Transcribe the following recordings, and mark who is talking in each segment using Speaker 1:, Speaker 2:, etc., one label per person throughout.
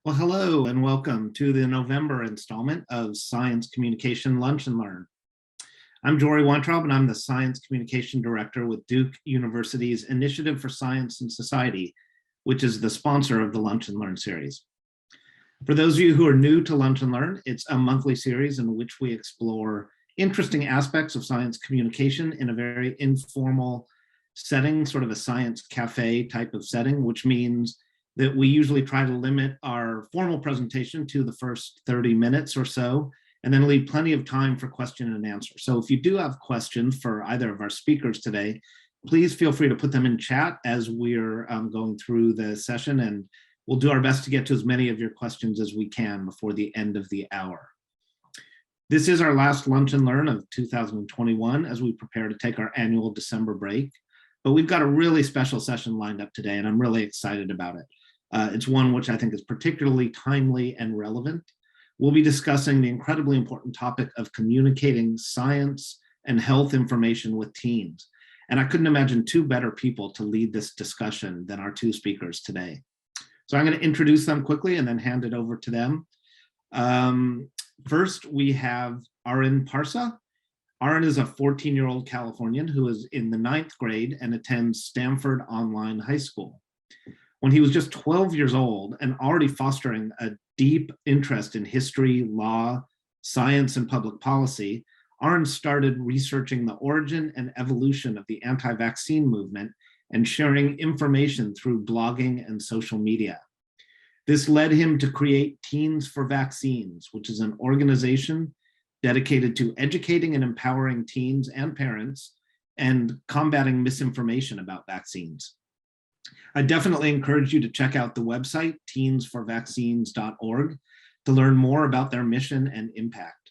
Speaker 1: Well, hello and welcome to the November installment of Science Communication Lunch and Learn. I'm Jory Weintraub and I'm the Science Communication Director with Duke University's Initiative for Science and Society, which is the sponsor of the Lunch and Learn series. For those of you who are new to Lunch and Learn, it's a monthly series in which we explore interesting aspects of science communication in a very informal setting, sort of a science cafe type of setting, which means that we usually try to limit our formal presentation to the first 30 minutes or so, and then leave plenty of time for question and answer. So if you do have questions for either of our speakers today, please feel free to put them in chat as we're going through the session, and we'll do our best to get to as many of your questions as we can before the end of the hour. This is our last Lunch and Learn of 2021 as we prepare to take our annual December break. But we've got a really special session lined up today, and I'm really excited about it. It's one which I think is particularly timely and relevant. We'll be discussing the incredibly important topic of communicating science and health information with teens. And I couldn't imagine two better people to lead this discussion than our two speakers today. So I'm going to introduce them quickly and then hand it over to them. First, we have Arin Parsa. Arin is a 14-year-old Californian who is in the 9th grade and attends Stanford Online High School. When he was just 12 years old and already fostering a deep interest in history, law, science, and public policy, Arin started researching the origin and evolution of the anti-vaccine movement and sharing information through blogging and social media. This led him to create Teens for Vaccines, which is an organization dedicated to educating and empowering teens and parents and combating misinformation about vaccines. I definitely encourage you to check out the website, teensforvaccines.org, to learn more about their mission and impact.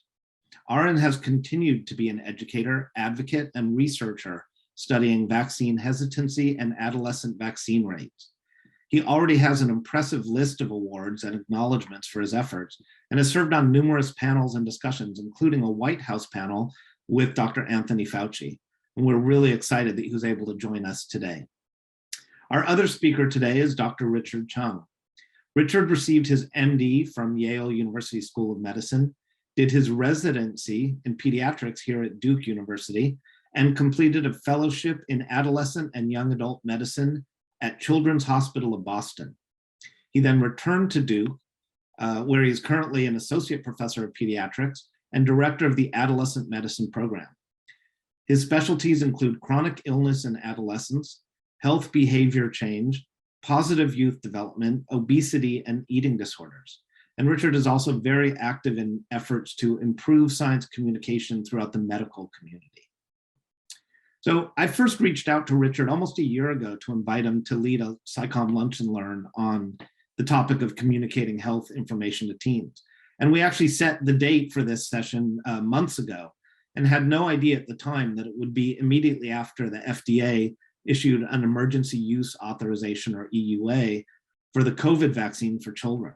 Speaker 1: Arin has continued to be an educator, advocate, and researcher studying vaccine hesitancy and adolescent vaccine rates. He already has an impressive list of awards and acknowledgements for his efforts and has served on numerous panels and discussions, including a White House panel with Dr. Anthony Fauci. And we're really excited that he was able to join us today. Our other speaker today is Dr. Richard Chung. Richard received his MD from Yale University School of Medicine, did his residency in pediatrics here at Duke University, and completed a fellowship in adolescent and young adult medicine at Children's Hospital of Boston. He then returned to Duke, where he is currently an associate professor of pediatrics and director of the adolescent medicine program. His specialties include chronic illness in adolescents, health behavior change, positive youth development, obesity, and eating disorders. And Richard is also very active in efforts to improve science communication throughout the medical community. So I first reached out to Richard almost a year ago to invite him to lead a SciComm Lunch and Learn on the topic of communicating health information to teens. And we actually set the date for this session months ago and had no idea at the time that it would be immediately after the FDA issued an emergency use authorization, or EUA, for the COVID vaccine for children.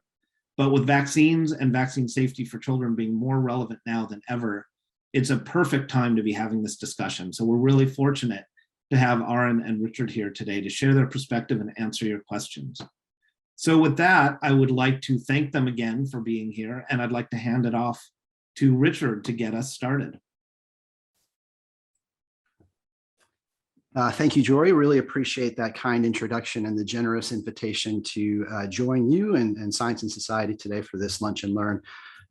Speaker 1: But with vaccines and vaccine safety for children being more relevant now than ever, it's a perfect time to be having this discussion. So we're really fortunate to have Arin and Richard here today to share their perspective and answer your questions. So with that, I would like to thank them again for being here, and I'd like to hand it off to Richard to get us started.
Speaker 2: Thank you, Jory. Really appreciate that kind introduction and the generous invitation to join you and Science and Society today for this Lunch and Learn.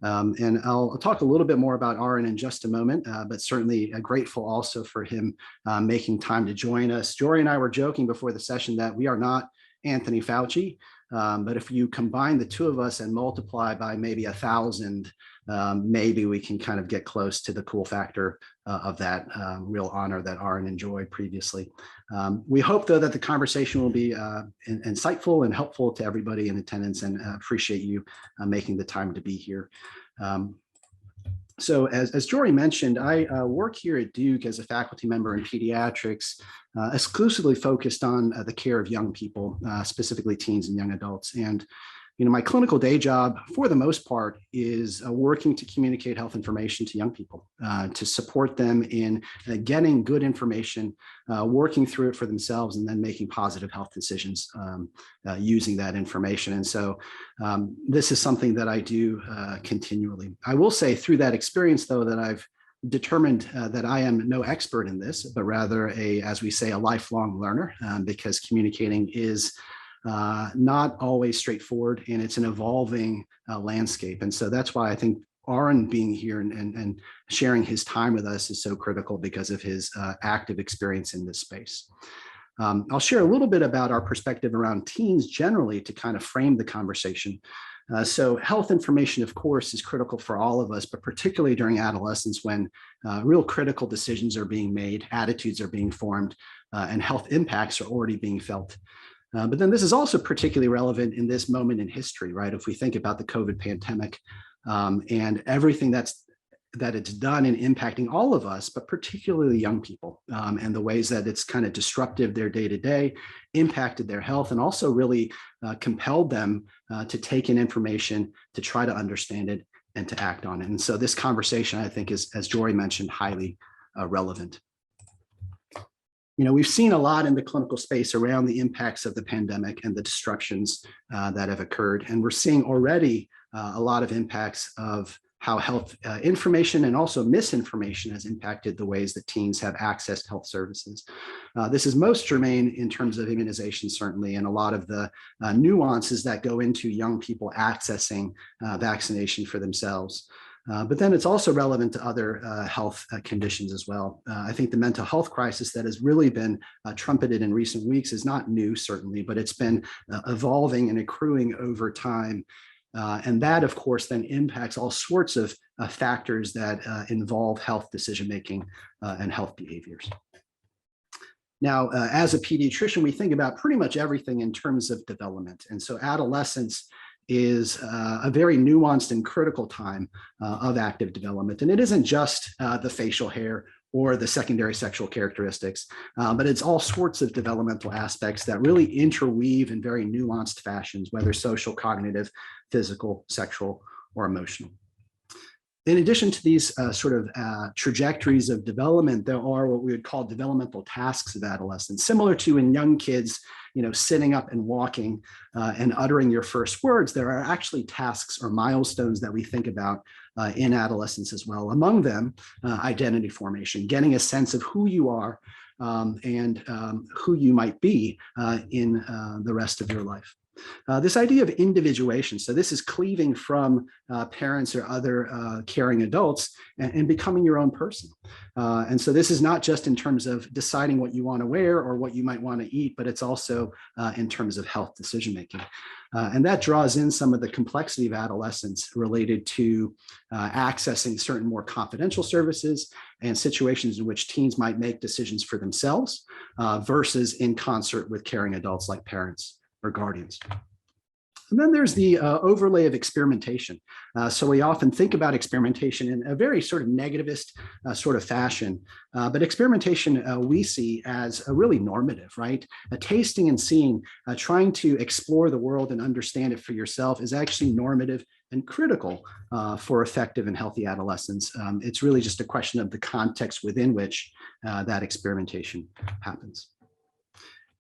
Speaker 2: And I'll talk a little bit more about Arin in just a moment, but certainly grateful also for him making time to join us. Jory and I were joking before the session that we are not Anthony Fauci, but if you combine the two of us and multiply by maybe 1,000, maybe we can kind of get close to the cool factor of that real honor that Arin enjoyed previously. We hope, though, that the conversation will be insightful and helpful to everybody in attendance, and appreciate you making the time to be here. So as Jory mentioned, I work here at Duke as a faculty member in pediatrics, exclusively focused on the care of young people, specifically teens and young adults. And My clinical day job, for the most part, is working to communicate health information to young people, to support them in getting good information, working through it for themselves, and then making positive health decisions using that information. And so this is something that I do continually. I will say through that experience, though, that I've determined that I am no expert in this, but rather as we say, a lifelong learner, because communicating is not always straightforward, and it's an evolving landscape. And so that's why I think Arin being here and sharing his time with us is so critical, because of his active experience in this space. I'll share a little bit about our perspective around teens generally to kind of frame the conversation. So health information, of course, is critical for all of us, but particularly during adolescence, when real critical decisions are being made, attitudes are being formed, and health impacts are already being felt. But then this is also particularly relevant in this moment in history, right? If we think about the COVID pandemic and everything that it's done in impacting all of us, but particularly young people, and the ways that it's kind of disruptive their day-to-day, impacted their health, and also really compelled them to take in information, to try to understand it, and to act on it. And so this conversation, I think, is, as Jory mentioned, highly relevant. We've seen a lot in the clinical space around the impacts of the pandemic and the disruptions that have occurred. And we're seeing already a lot of impacts of how health information and also misinformation has impacted the ways that teens have access to health services. This is most germane in terms of immunization, certainly, and a lot of the nuances that go into young people accessing vaccination for themselves. But then it's also relevant to other health conditions as well. I think the mental health crisis that has really been trumpeted in recent weeks is not new, certainly, but it's been evolving and accruing over time. And that, of course, then impacts all sorts of factors that involve health decision-making and health behaviors. Now, as a pediatrician, we think about pretty much everything in terms of development. And so adolescence is a very nuanced and critical time of active development. And it isn't just the facial hair or the secondary sexual characteristics, but it's all sorts of developmental aspects that really interweave in very nuanced fashions, whether social, cognitive, physical, sexual, or emotional. In addition to these trajectories of development, there are what we would call developmental tasks of adolescence, similar to in young kids, sitting up and walking and uttering your first words. There are actually tasks or milestones that we think about in adolescence as well. Among them, identity formation, getting a sense of who you are and who you might be in the rest of your life. This idea of individuation, so this is cleaving from parents or other caring adults and becoming your own person. And so this is not just in terms of deciding what you want to wear or what you might want to eat, but it's also in terms of health decision-making. And that draws in some of the complexity of adolescence related to accessing certain more confidential services and situations in which teens might make decisions for themselves versus in concert with caring adults like parents or guardians. And then there's the overlay of experimentation. So we often think about experimentation in a very sort of negativist sort of fashion, but experimentation we see as a really normative, right? Tasting and seeing, trying to explore the world and understand it for yourself is actually normative and critical for effective and healthy adolescence. It's really just a question of the context within which that experimentation happens.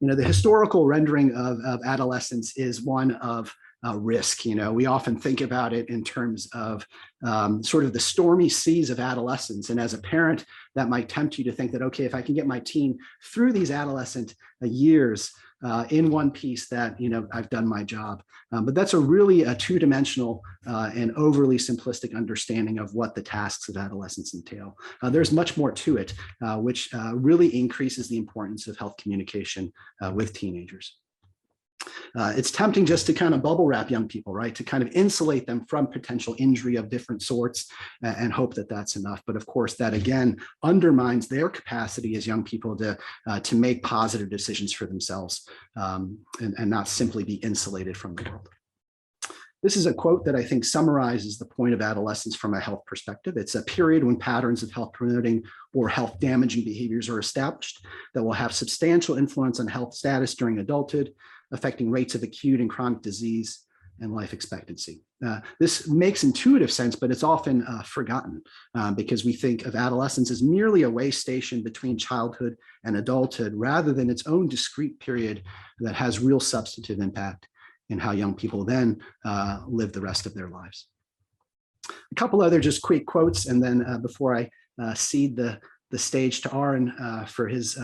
Speaker 2: The historical rendering of adolescence is one of risk. We often think about it in terms of sort of the stormy seas of adolescence. And as a parent, that might tempt you to think that, okay, if I can get my teen through these adolescent years in one piece, that, I've done my job. But that's really a two-dimensional and overly simplistic understanding of what the tasks of adolescence entail. There's much more to it, which really increases the importance of health communication with teenagers. It's tempting just to kind of bubble wrap young people, right? To kind of insulate them from potential injury of different sorts and hope that that's enough. But of course, that again undermines their capacity as young people to make positive decisions for themselves and not simply be insulated from the world. This is a quote that I think summarizes the point of adolescence from a health perspective. It's a period when patterns of health promoting or health damaging behaviors are established that will have substantial influence on health status during adulthood, affecting rates of acute and chronic disease, and life expectancy. This makes intuitive sense, but it's often forgotten because we think of adolescence as merely a way station between childhood and adulthood, rather than its own discrete period that has real substantive impact in how young people then live the rest of their lives. A couple other just quick quotes, and then before I cede the stage to Arin for his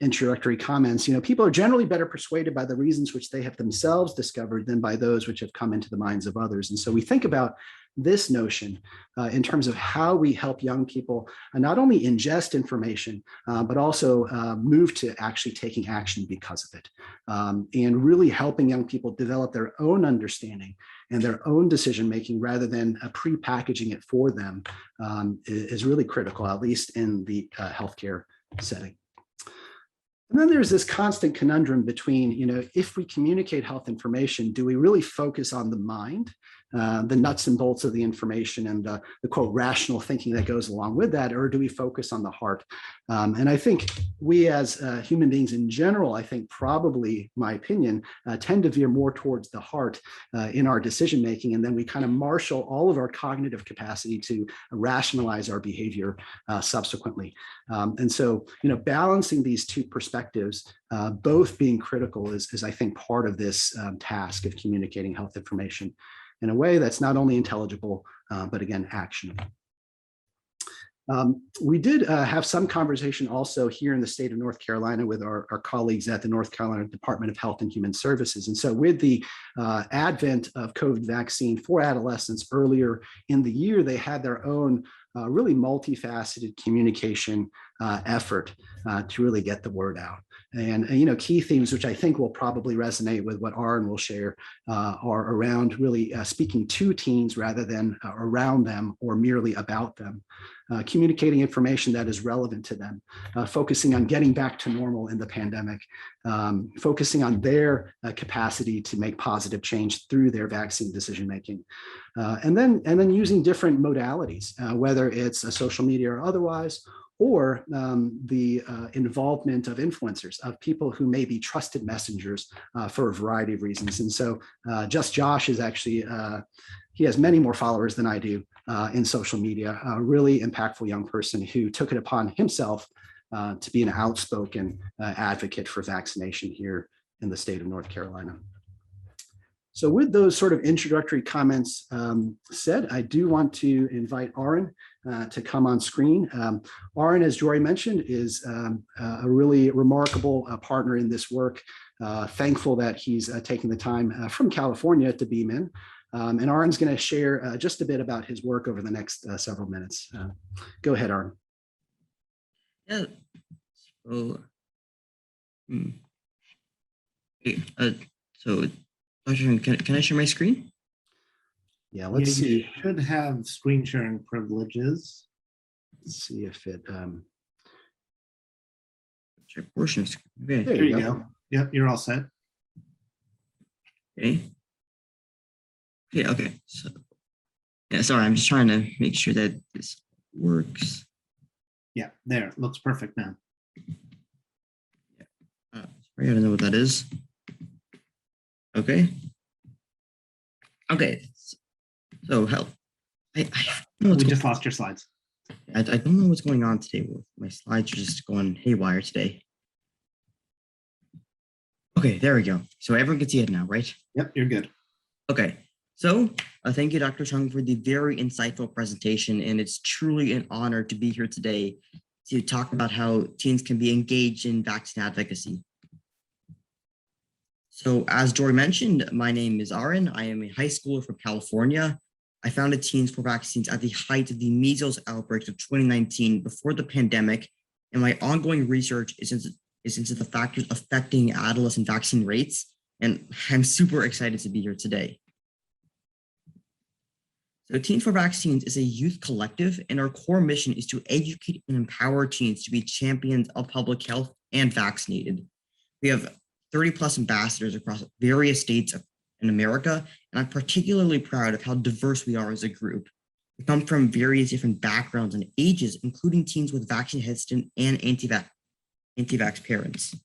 Speaker 2: introductory comments. People are generally better persuaded by the reasons which they have themselves discovered than by those which have come into the minds of others. And so we think about this notion in terms of how we help young people not only ingest information, but also move to actually taking action because of it, and really helping young people develop their own understanding and their own decision-making rather than pre-packaging it for them is really critical, at least in the healthcare setting. And then there's this constant conundrum between, if we communicate health information, do we really focus on the mind, the nuts and bolts of the information and the quote rational thinking that goes along with that, or do we focus on the heart? And I think we as human beings in general, I think probably, my opinion, tend to veer more towards the heart in our decision making, and then we kind of marshal all of our cognitive capacity to rationalize our behavior subsequently. And so, balancing these two perspectives, both being critical, is I think part of this task of communicating health information in a way that's not only intelligible, but again, actionable. We did have some conversation also here in the state of North Carolina with our colleagues at the North Carolina Department of Health and Human Services. And so with the advent of COVID vaccine for adolescents earlier in the year, they had their own really multifaceted communication effort to really get the word out. And key themes, which I think will probably resonate with what Arin will share, are around really speaking to teens rather than around them or merely about them, communicating information that is relevant to them, focusing on getting back to normal in the pandemic, focusing on their capacity to make positive change through their vaccine decision making, and then using different modalities, whether it's a social media or otherwise, or the involvement of influencers, of people who may be trusted messengers for a variety of reasons. And so Just Josh is actually, he has many more followers than I do in social media, a really impactful young person who took it upon himself to be an outspoken advocate for vaccination here in the state of North Carolina. So with those sort of introductory comments said, I do want to invite Arin to come on screen. Arin, as Jory mentioned, is a really remarkable partner in this work. Thankful that he's taking the time from California to beam in. And Arin's going to share just a bit about his work over the next several minutes. Go ahead, Arin.
Speaker 3: Yeah. So, so Dr. Can I share my screen?
Speaker 2: Yeah, let's see.
Speaker 1: You should have screen sharing privileges.
Speaker 2: Let's see if it.
Speaker 3: Share portion of screen. Okay.
Speaker 1: There you go. Yep, you're all set.
Speaker 3: Okay. Okay. So, yeah, sorry, I'm just trying to make sure that this works.
Speaker 1: Yeah, there. Looks perfect now.
Speaker 3: Yeah. Sorry, I don't know what that is. Okay. Okay. So help. I
Speaker 1: we just lost your slides.
Speaker 3: I don't know what's going on today. My slides are just going haywire today. Okay, there we go. So everyone can see it now, right?
Speaker 1: Yep, you're good.
Speaker 3: Okay. So thank you, Dr. Chung, for the very insightful presentation. And it's truly an honor to be here today to talk about how teens can be engaged in vaccine advocacy. So as Jory mentioned, my name is Arin. I am a high schooler from California. I founded Teens for Vaccines at the height of the measles outbreak of 2019 before the pandemic. And my ongoing research is into the factors affecting adolescent vaccine rates. And I'm super excited to be here today. So Teens for Vaccines is a youth collective, and our core mission is to educate and empower teens to be champions of public health and vaccinated. We have 30+ ambassadors across various states in America, and I'm particularly proud of how diverse we are as a group. We come from various different backgrounds and ages, including teens with vaccine hesitant and anti-vax parents.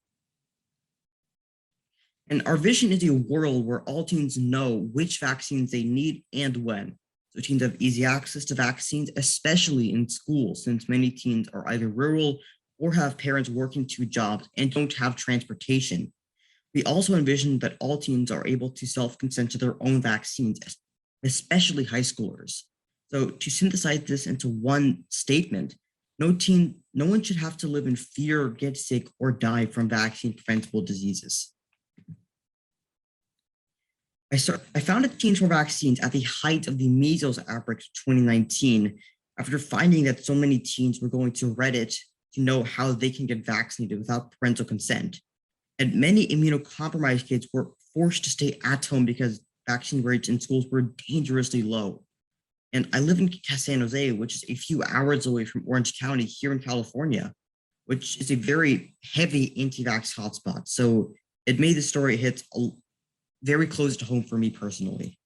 Speaker 3: And our vision is a world where all teens know which vaccines they need and when. So teens have easy access to vaccines, especially in schools, since many teens are either rural or have parents working 2 jobs and don't have transportation. We also envision that all teens are able to self-consent to their own vaccines, especially high schoolers. So to synthesize this into one statement, no one should have to live in fear, get sick, or die from vaccine-preventable diseases. I founded Teens for Vaccines at the height of the measles outbreak of 2019, after finding that so many teens were going to Reddit to know how they can get vaccinated without parental consent. And many immunocompromised kids were forced to stay at home because vaccine rates in schools were dangerously low. And I live in San Jose, which is a few hours away from Orange County here in California, which is a very heavy anti-vax hotspot. So it made the story hit very close to home for me personally.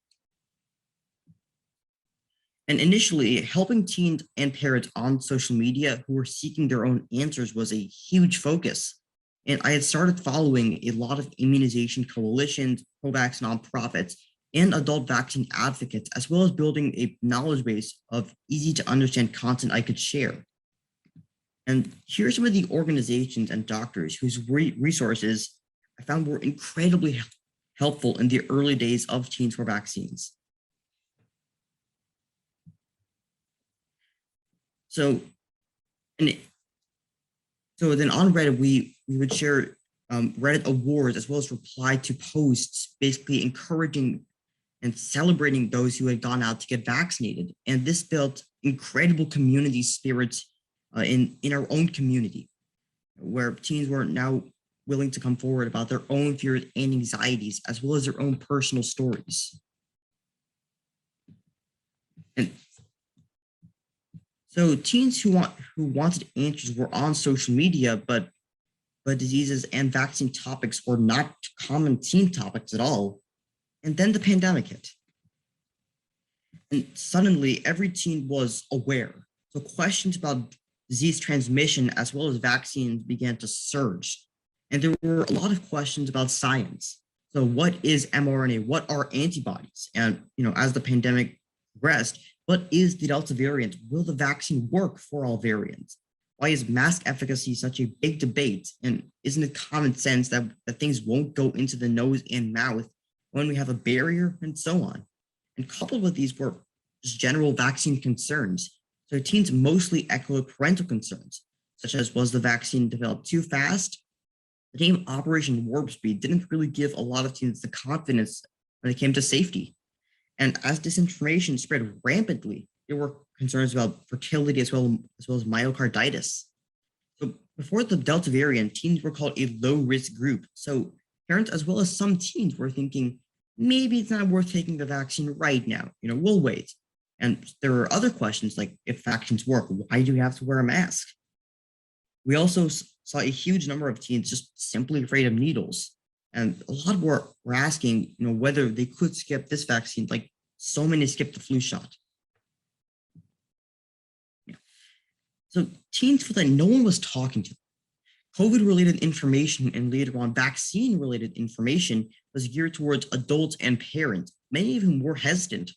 Speaker 3: And initially, helping teens and parents on social media who were seeking their own answers was a huge focus. And I had started following a lot of immunization coalitions, pro-vax nonprofits, and adult vaccine advocates, as well as building a knowledge base of easy to understand content I could share. And here are some of the organizations and doctors whose resources I found were incredibly helpful in the early days of Teens for Vaccines. So then on Reddit, we would share Reddit awards as well as reply to posts, basically encouraging and celebrating those who had gone out to get vaccinated. And this built incredible community spirits in our own community, where teens were now willing to come forward about their own fears and anxieties, as well as their own personal stories. And so teens who wanted answers were on social media, but diseases and vaccine topics were not common teen topics at all. And then the pandemic hit. And suddenly every teen was aware. So questions about disease transmission as well as vaccines began to surge. And there were a lot of questions about science. So what is mRNA? What are antibodies? And as the pandemic progressed, what is the Delta variant? Will the vaccine work for all variants? Why is mask efficacy such a big debate? And isn't it common sense that things won't go into the nose and mouth when we have a barrier, and so on? And coupled with these were just general vaccine concerns. So teens mostly echoed parental concerns, such as, was the vaccine developed too fast? The name Operation Warp Speed didn't really give a lot of teens the confidence when it came to safety. And as disinformation spread rampantly, there were concerns about fertility as well as myocarditis. So before the Delta variant, teens were called a low-risk group. So parents as well as some teens were thinking, maybe it's not worth taking the vaccine right now. We'll wait. And there are other questions like, if vaccines work, why do you have to wear a mask? We also saw a huge number of teens just simply afraid of needles. And a lot were asking, whether they could skip this vaccine, like so many skipped the flu shot. Yeah. So teens felt that no one was talking to them. COVID-related information and later on vaccine-related information was geared towards adults and parents, many of whom were hesitant.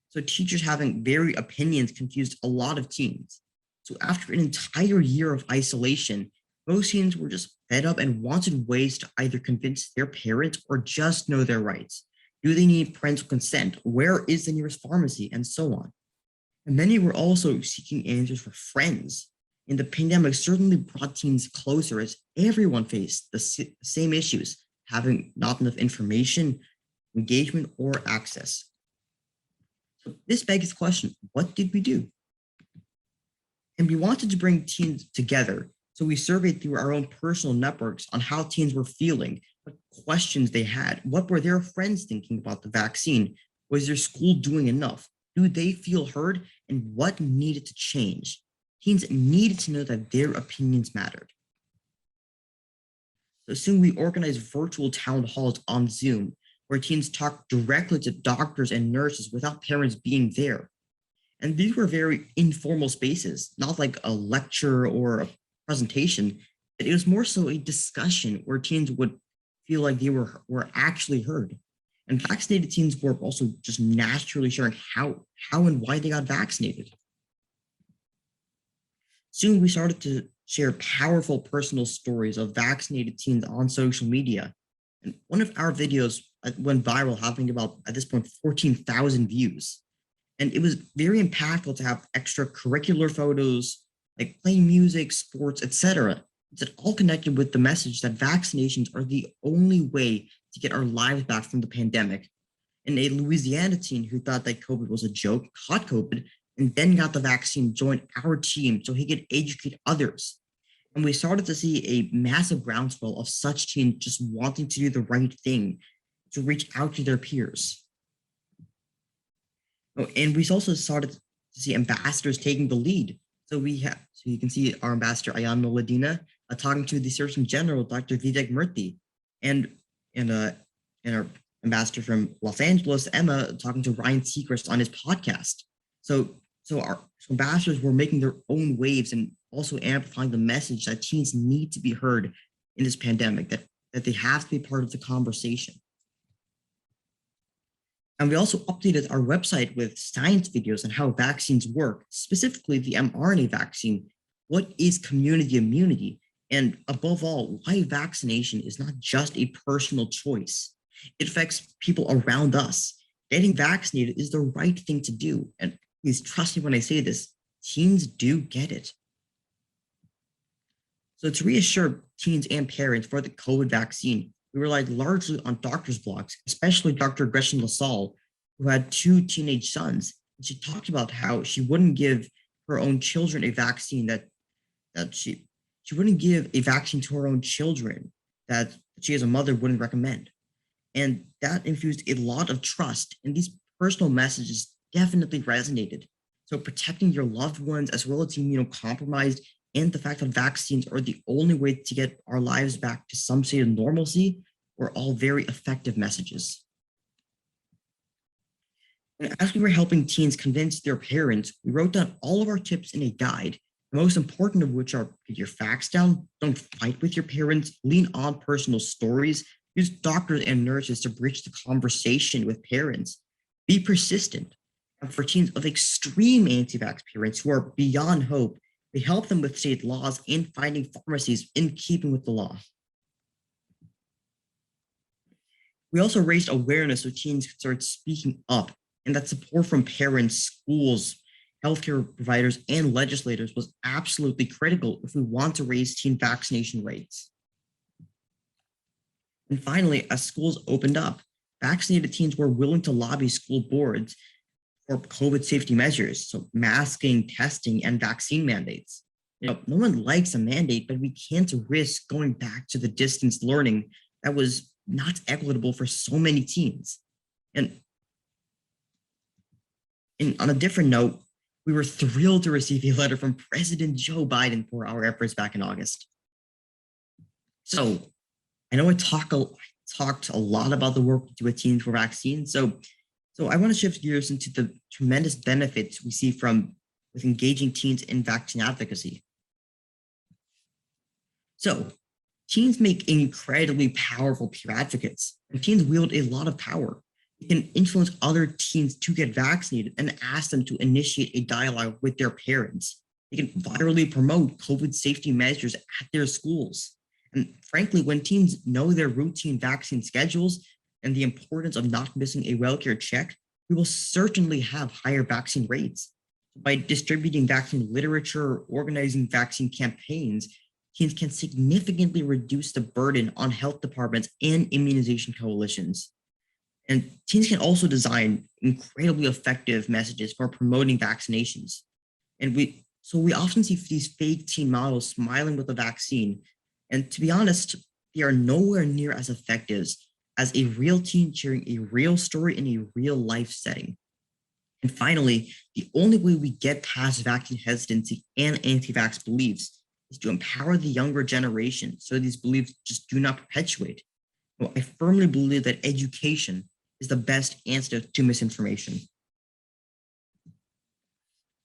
Speaker 3: So teachers having varied opinions confused a lot of teens. So after an entire year of isolation, most teens were just fed up and wanted ways to either convince their parents or just know their rights. Do they need parental consent? Where is the nearest pharmacy? And so on. And many were also seeking answers for friends. And the pandemic certainly brought teens closer as everyone faced the same issues, having not enough information, engagement, or access. So this begs the question, what did we do? And we wanted to bring teens together. So we surveyed through our own personal networks on how teens were feeling, what questions they had, what were their friends thinking about the vaccine? Was their school doing enough? Do they feel heard? And what needed to change? Teens needed to know that their opinions mattered. So soon we organized virtual town halls on Zoom, where teens talked directly to doctors and nurses without parents being there. And these were very informal spaces, not like a lecture or a presentation, but it was more so a discussion where teens would feel like they were actually heard. And vaccinated teens were also just naturally sharing how and why they got vaccinated. Soon we started to share powerful personal stories of vaccinated teens on social media. And one of our videos went viral, having about, at this point, 14,000 views. And it was very impactful to have extracurricular photos, like playing music, sports, etc. It's all connected with the message that vaccinations are the only way to get our lives back from the pandemic. And a Louisiana teen who thought that COVID was a joke caught COVID and then got the vaccine joined our team so he could educate others. And we started to see a massive groundswell of such teens just wanting to do the right thing, to reach out to their peers. Oh, and we also started to see ambassadors taking the lead. So you can see our ambassador Ayana Ladina talking to the Surgeon General, Dr. Vivek Murthy, and our ambassador from Los Angeles, Emma, talking to Ryan Seacrest on his podcast. So our ambassadors were making their own waves and also amplifying the message that teens need to be heard in this pandemic, that they have to be part of the conversation. And we also updated our website with science videos on how vaccines work, specifically the mRNA vaccine. What is community immunity? And above all, why vaccination is not just a personal choice. It affects people around us. Getting vaccinated is the right thing to do. And please trust me when I say this, teens do get it. So to reassure teens and parents for the COVID vaccine, we relied largely on Drs Blocks, especially Dr. Gretchen LaSalle, who had 2 teenage sons. And she talked about how she wouldn't give her own children a vaccine that she wouldn't give a vaccine to her own children that she as a mother wouldn't recommend. And that infused a lot of trust, and these personal messages definitely resonated. So protecting your loved ones as well as immunocompromised, and the fact that vaccines are the only way to get our lives back to some state of normalcy were all very effective messages. And as we were helping teens convince their parents, we wrote down all of our tips in a guide, the most important of which are: get your facts down, don't fight with your parents, lean on personal stories, use doctors and nurses to bridge the conversation with parents, be persistent. And for teens of extreme anti-vax parents who are beyond hope, we help them with state laws and finding pharmacies in keeping with the law. We also raised awareness so teens could start speaking up, and that support from parents, schools, healthcare providers, and legislators was absolutely critical if we want to raise teen vaccination rates. And finally, as schools opened up, vaccinated teens were willing to lobby school boards for COVID safety measures, so masking, testing, and vaccine mandates. No one likes a mandate, but we can't risk going back to the distance learning that was not equitable for so many teens. And on a different note, we were thrilled to receive a letter from President Joe Biden for our efforts back in August. So I know I talked a lot about the work we do with teens for vaccines. So I want to shift gears into the tremendous benefits we see with engaging teens in vaccine advocacy. So teens make incredibly powerful peer advocates, and teens wield a lot of power. They can influence other teens to get vaccinated and ask them to initiate a dialogue with their parents. They can virally promote COVID safety measures at their schools. And frankly, when teens know their routine vaccine schedules and the importance of not missing a well-cared check, we will certainly have higher vaccine rates. By distributing vaccine literature or organizing vaccine campaigns, teens can significantly reduce the burden on health departments and immunization coalitions. And teens can also design incredibly effective messages for promoting vaccinations. And we often see these fake teen models smiling with the vaccine. And to be honest, they are nowhere near as effective as a real teen sharing a real story in a real life setting. And finally, the only way we get past vaccine hesitancy and anti-vax beliefs is to empower the younger generation so these beliefs just do not perpetuate. Well, I firmly believe that education is the best answer to misinformation.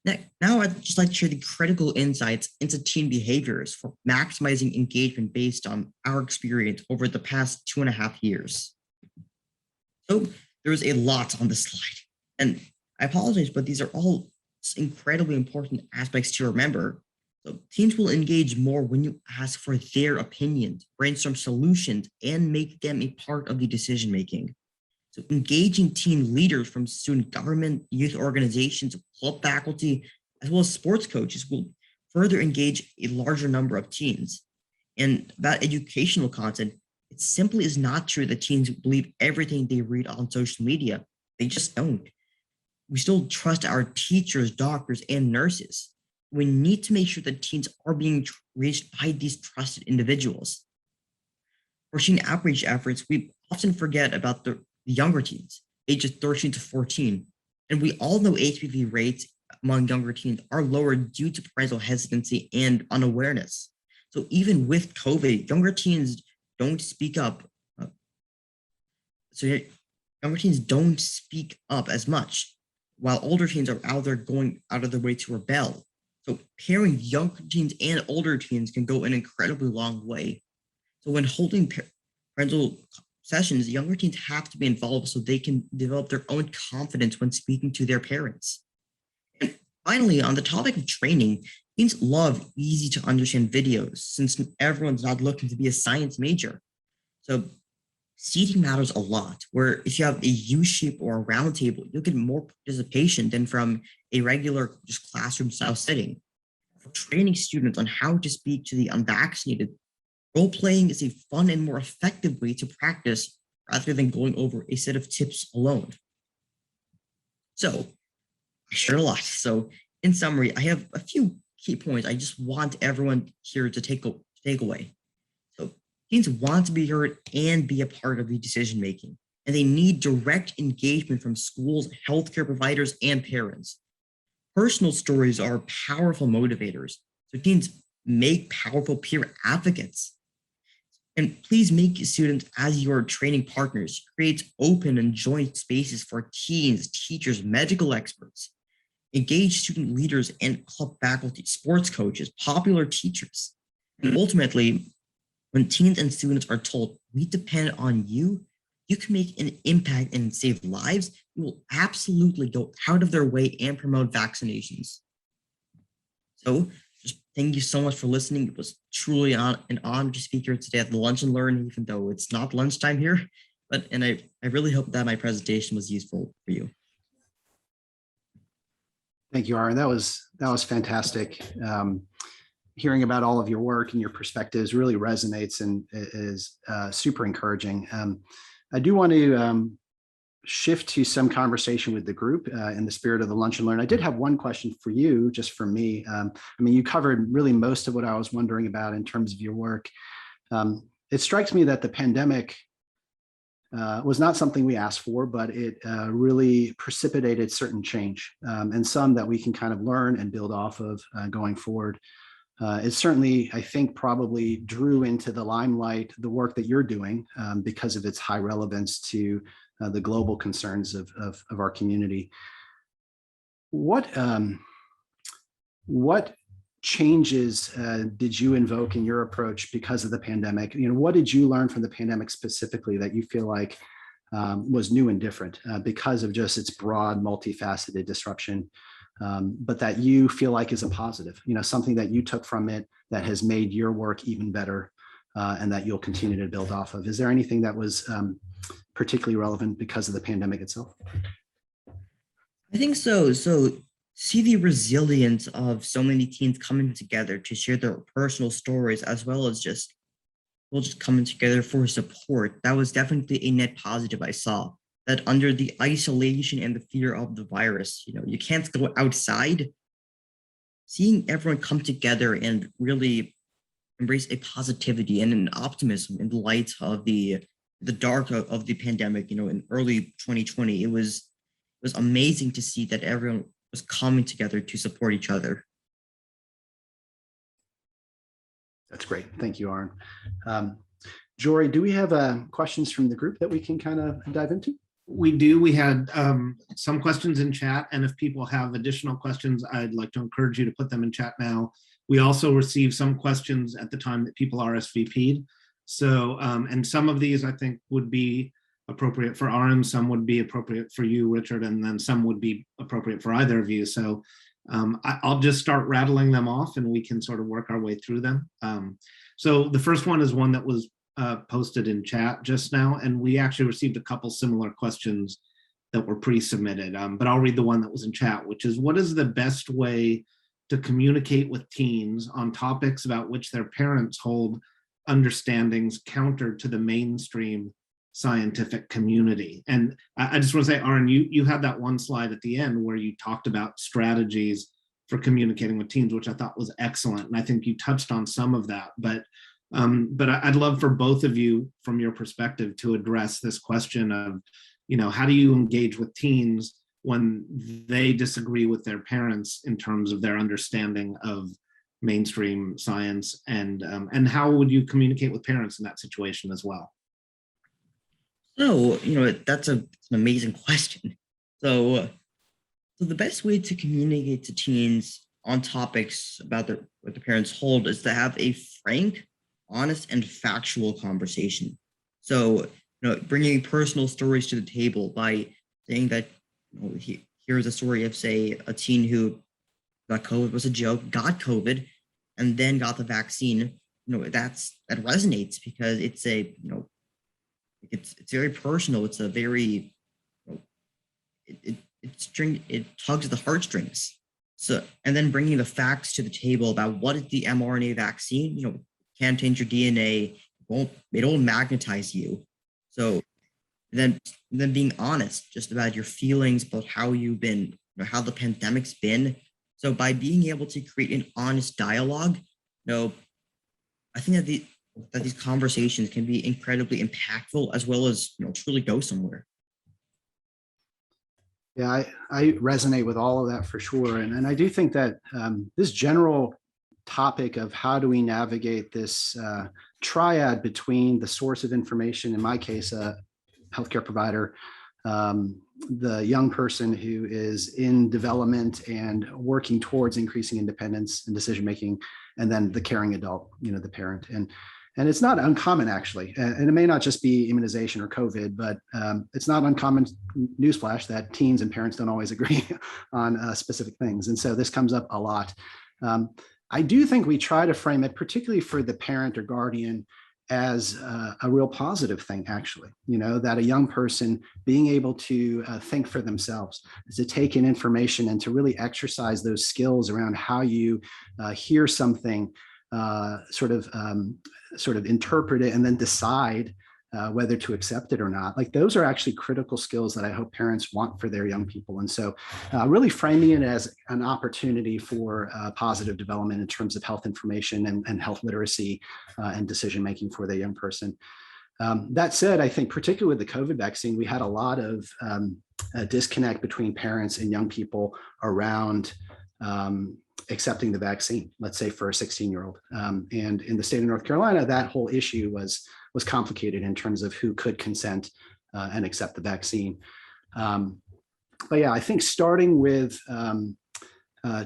Speaker 3: Now, I'd just like to share the critical insights into teen behaviors for maximizing engagement based on our experience over the past 2.5 years. So there's a lot on this slide, and I apologize, but these are all incredibly important aspects to remember. So teens will engage more when you ask for their opinions, brainstorm solutions, and make them a part of the decision making. So engaging teen leaders from student government, youth organizations, club faculty, as well as sports coaches will further engage a larger number of teens. And about educational content, it simply is not true that teens believe everything they read on social media. They just don't. We still trust our teachers, doctors, and nurses. We need to make sure that teens are being reached by these trusted individuals. For teen outreach efforts, we often forget about the younger teens, ages 13 to 14. And we all know HPV rates among younger teens are lower due to parental hesitancy and unawareness. So even with COVID, younger teens don't speak up. Younger teens don't speak up as much, while older teens are out there going out of their way to rebel. So pairing younger teens and older teens can go an incredibly long way. So when holding parental sessions, younger teens have to be involved so they can develop their own confidence when speaking to their parents. And finally, on the topic of training, teens love easy to understand videos since everyone's not looking to be a science major. So seating matters a lot, where if you have a U-shape or a round table, you'll get more participation than from a regular just classroom style setting. For training students on how to speak to the unvaccinated, role-playing is a fun and more effective way to practice rather than going over a set of tips alone. So I shared a lot. So in summary, I have a few key points I just want everyone here to take away. So teens want to be heard and be a part of the decision-making, and they need direct engagement from schools, healthcare providers, and parents. Personal stories are powerful motivators, so teens make powerful peer advocates. And please make students as your training partners. Create open and joint spaces for teens, teachers, medical experts. Engage student leaders and club faculty, sports coaches, popular teachers. And ultimately, when teens and students are told, we depend on you, you can make an impact and save lives, you will absolutely go out of their way and promote vaccinations. So just thank you so much for listening. It was truly an honor to speak here today at the Lunch and Learn, even though it's not lunchtime here. And I really hope that my presentation was useful for you.
Speaker 2: Thank you, Arin. That was fantastic. Hearing about all of your work and your perspectives really resonates and is super encouraging. I do want to shift to some conversation with the group in the spirit of the Lunch and Learn. I did have one question for you, just for me. I mean, you covered really most of what I was wondering about in terms of your work. It strikes me that the pandemic was not something we asked for, but it really precipitated certain change and some that we can kind of learn and build off of going forward. It certainly, I think, probably drew into the limelight the work that you're doing because of its high relevance to the global concerns of our community. What changes did you invoke in your approach because of the pandemic? You know, what did you learn from the pandemic specifically that you feel like was new and different because of just its broad, multifaceted disruption, but that you feel like is a positive, you know, something that you took from it that has made your work even better and that you'll continue to build off of? Is there anything that was particularly relevant because of the pandemic itself?
Speaker 3: I think so. So see the resilience of so many teens coming together to share their personal stories, as well as just coming together for support. That was definitely a net positive I saw. That under the isolation and the fear of the virus, you know, you can't go outside. Seeing everyone come together and really embrace a positivity and an optimism in the light of the dark of the pandemic, you know, in early 2020, it was amazing to see that everyone was coming together to support each other.
Speaker 2: That's great. Thank you, Arin. Jory, do we have questions from the group that we can kind of dive into?
Speaker 1: We do. We had some questions in chat, and if people have additional questions, I'd like to encourage you to put them in chat now. We also received some questions at the time that people RSVP'd. So, and some of these I think would be appropriate for Arin, some would be appropriate for you, Richard, and then some would be appropriate for either of you. So I'll just start rattling them off and we can sort of work our way through them. So the first one is one that was posted in chat just now, and we actually received a couple similar questions that were pre-submitted, but I'll read the one that was in chat, which is, what is the best way to communicate with teens on topics about which their parents hold understandings counter to the mainstream scientific community? And I just want to say, Arin, you had that one slide at the end where you talked about strategies for communicating with teens, which I thought was excellent. And I think you touched on some of that, but I'd love for both of you, from your perspective, to address this question of, how do you engage with teens when they disagree with their parents in terms of their understanding of mainstream science, and how would you communicate with parents in that situation as well?
Speaker 3: So, that's an amazing question. So the best way to communicate to teens on topics about what their parents hold is to have a frank, honest, and factual conversation. So, bringing personal stories to the table by saying that, here's a story of, say, a teen who got COVID, was a joke, got COVID, and then got the vaccine. That resonates because it's it's very personal. It's a very, it tugs at the heartstrings. So, and then bringing the facts to the table about what is the mRNA vaccine, can change your DNA, it won't magnetize you. So then being honest just about your feelings, about how you've been, how the pandemic's been. So by being able to create an honest dialogue, I think that these conversations can be incredibly impactful, as well as truly go somewhere.
Speaker 2: Yeah, I resonate with all of that for sure. And I do think that this general topic of how do we navigate this triad between the source of information, in my case, a healthcare provider, the young person who is in development and working towards increasing independence and decision-making, and then the caring adult, the parent. And it's not uncommon, actually, and it may not just be immunization or COVID, but it's not uncommon, newsflash, that teens and parents don't always agree on specific things. And so this comes up a lot. I do think we try to frame it, particularly for the parent or guardian, as a real positive thing, actually, that a young person being able to think for themselves, to take in information and to really exercise those skills around how you hear something, sort of interpret it, and then decide whether to accept it or not. Like, those are actually critical skills that I hope parents want for their young people. And so really framing it as an opportunity for positive development in terms of health information and health literacy and decision-making for the young person. That said, I think particularly with the COVID vaccine, we had a lot of a disconnect between parents and young people around accepting the vaccine, let's say for a 16-year-old. And in the state of North Carolina, that whole issue was complicated in terms of who could consent and accept the vaccine. But yeah, I think starting with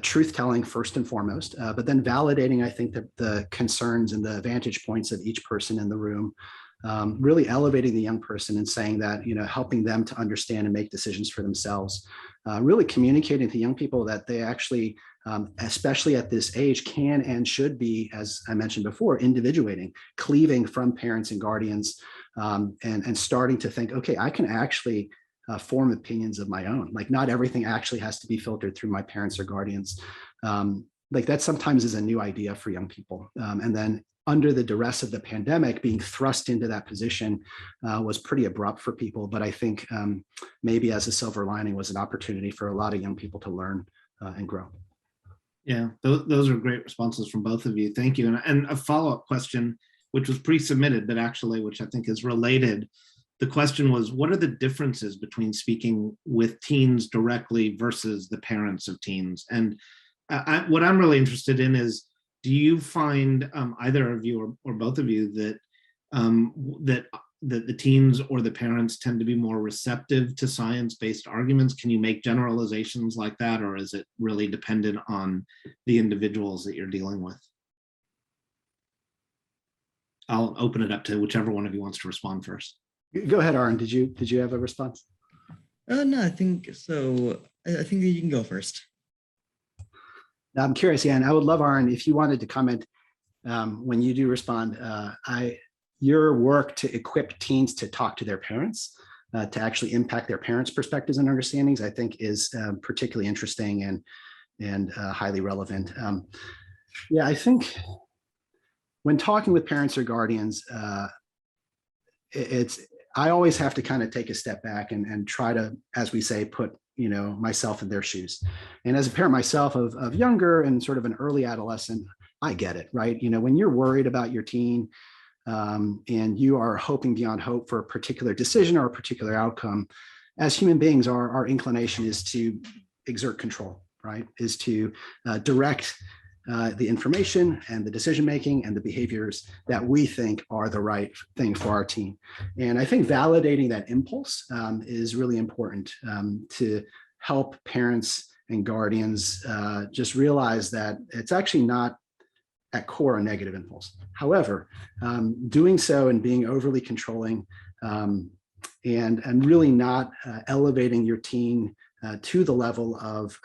Speaker 2: truth-telling first and foremost, but then validating, I think, the concerns and the vantage points of each person in the room, really elevating the young person and saying that, helping them to understand and make decisions for themselves, really communicating to young people that they actually, especially at this age, can and should be, as I mentioned before, individuating, cleaving from parents and guardians, and starting to think, okay, I can actually form opinions of my own. Like, not everything actually has to be filtered through my parents or guardians. Like, that sometimes is a new idea for young people. And then under the duress of the pandemic, being thrust into that position was pretty abrupt for people. But I think maybe as a silver lining was an opportunity for a lot of young people to learn and grow.
Speaker 1: Yeah, those are great responses from both of you. Thank you. And a follow-up question, which was pre-submitted, but actually, which I think is related. The question was, what are the differences between speaking with teens directly versus the parents of teens? And what I'm really interested in is, do you find, either of you or both of you, that the teens or the parents tend to be more receptive to science-based arguments? Can you make generalizations like that, or is it really dependent on the individuals that you're dealing with? I'll open it up to whichever one of you wants to respond first.
Speaker 2: Go ahead, Arin. Did you have a response?
Speaker 3: No, I think so. I think that you can go first.
Speaker 2: I'm curious, yeah, and I would love, Arin, if you wanted to comment when you do respond. Your work to equip teens to talk to their parents, to actually impact their parents' perspectives and understandings, I think is particularly interesting and highly relevant. Yeah, I think when talking with parents or guardians, I always have to kind of take a step back and try to, as we say, put myself in their shoes. And as a parent myself of younger and sort of an early adolescent, I get it, right? When you're worried about your teen and you are hoping beyond hope for a particular decision or a particular outcome, as human beings, our inclination is to exert control, right? Is to direct the information and the decision-making and the behaviors that we think are the right thing for our teen. And I think validating that impulse is really important to help parents and guardians just realize that it's actually not at core a negative impulse. However, doing so and being overly controlling and really not elevating your teen to the level of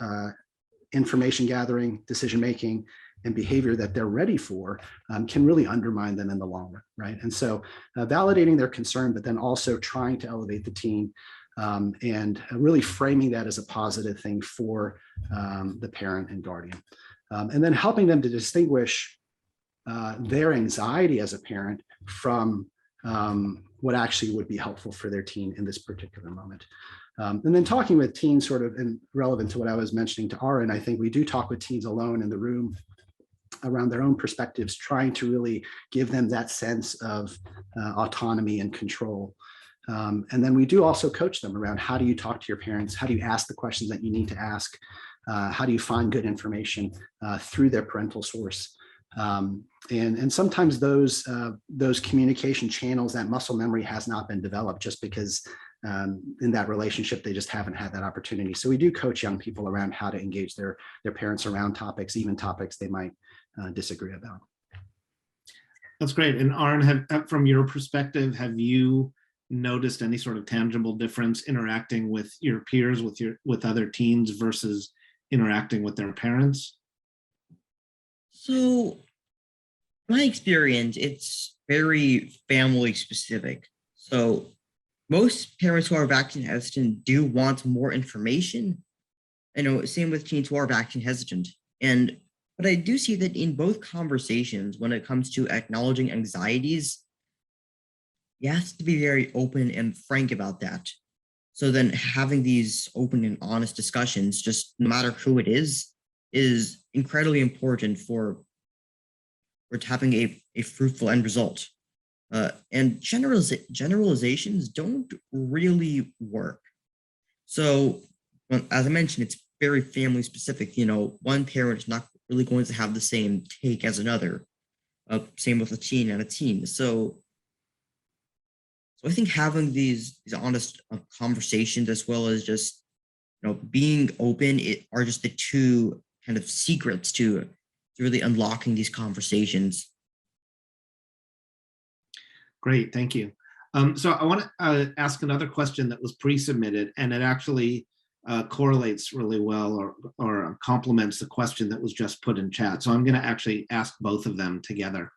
Speaker 2: information gathering, decision-making, and behavior that they're ready for can really undermine them in the long run, right? And so validating their concern, but then also trying to elevate the teen and really framing that as a positive thing for the parent and guardian. And then helping them to distinguish their anxiety as a parent from what actually would be helpful for their teen in this particular moment. And then talking with teens sort of and relevant to what I was mentioning to Arin, I think we do talk with teens alone in the room around their own perspectives, trying to really give them that sense of autonomy and control. And then we do also coach them around how do you talk to your parents? How do you ask the questions that you need to ask? How do you find good information through their parental source? And sometimes those communication channels, that muscle memory has not been developed just because in that relationship, they just haven't had that opportunity. So we do coach young people around how to engage their parents around topics, even topics they might disagree about.
Speaker 1: That's great. And Arin, from your perspective, have you noticed any sort of tangible difference interacting with your peers, with other teens versus interacting with their parents?
Speaker 3: So my experience, it's very family specific. So most parents who are vaccine hesitant do want more information. Same with teens who are vaccine hesitant. But I do see that in both conversations, when it comes to acknowledging anxieties, you have to be very open and frank about that. So then having these open and honest discussions, just no matter who it is incredibly important for having a fruitful end result. And generalizations don't really work. So as I mentioned, it's very family specific. One parent is not really going to have the same take as another. Same with a teen and a teen. So I think having these honest conversations, as well as just being open, are just the two kind of secrets to really unlocking these conversations.
Speaker 1: Great, thank you. So I want to ask another question that was pre-submitted, and it actually correlates really well or complements the question that was just put in chat. So I'm going to actually ask both of them together.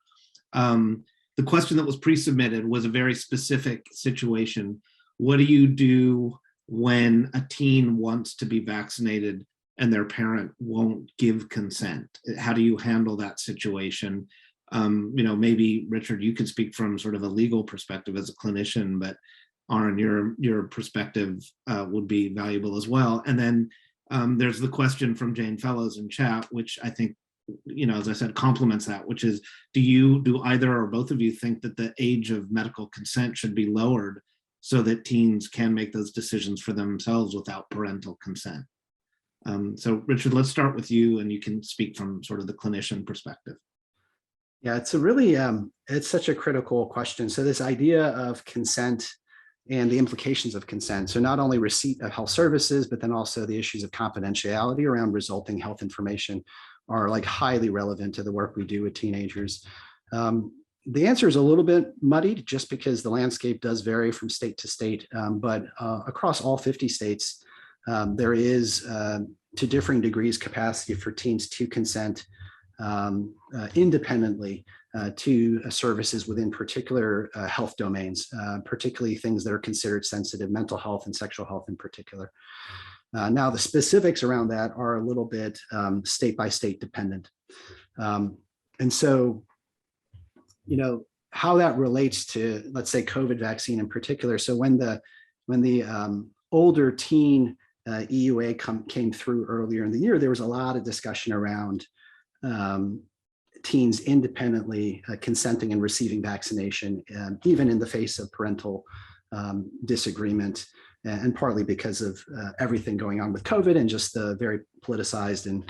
Speaker 1: The question that was pre-submitted was a very specific situation. What do you do when a teen wants to be vaccinated and their parent won't give consent? How do you handle that situation? Maybe Richard, you could speak from sort of a legal perspective as a clinician, but Arin, your perspective would be valuable as well. And then there's the question from Jane Fellows in chat, which I think, as I said, complements that, which is, do either or both of you think that the age of medical consent should be lowered so that teens can make those decisions for themselves without parental consent? So Richard, let's start with you, and you can speak from sort of the clinician perspective.
Speaker 2: Yeah, it's a really, it's such a critical question. So this idea of consent and the implications of consent. So not only receipt of health services, but then also the issues of confidentiality around resulting health information are like highly relevant to the work we do with teenagers. The answer is a little bit muddied just because the landscape does vary from state to state, but across all 50 states, there is, to differing degrees, capacity for teens to consent independently to services within particular health domains, particularly things that are considered sensitive, mental health and sexual health in particular. Now, the specifics around that are a little bit state by state dependent. And so, you know, how that relates to, let's say, COVID vaccine in particular. So when the older teen EUA came through earlier in the year, there was a lot of discussion around teens independently consenting and receiving vaccination, even in the face of parental disagreement, and partly because of everything going on with COVID and just the very politicized and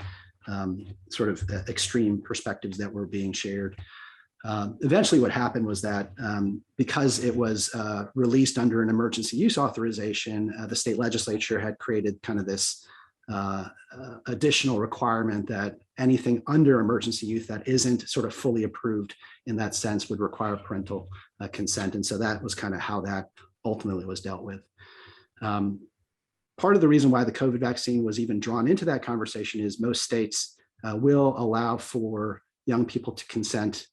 Speaker 2: sort of extreme perspectives that were being shared. Eventually what happened was that because it was released under an emergency use authorization, the state legislature had created kind of this additional requirement that anything under emergency use that isn't sort of fully approved in that sense would require parental consent. And so that was kind of how that ultimately was dealt with. Part of the reason why the COVID vaccine was even drawn into that conversation is most states will allow for young people to consent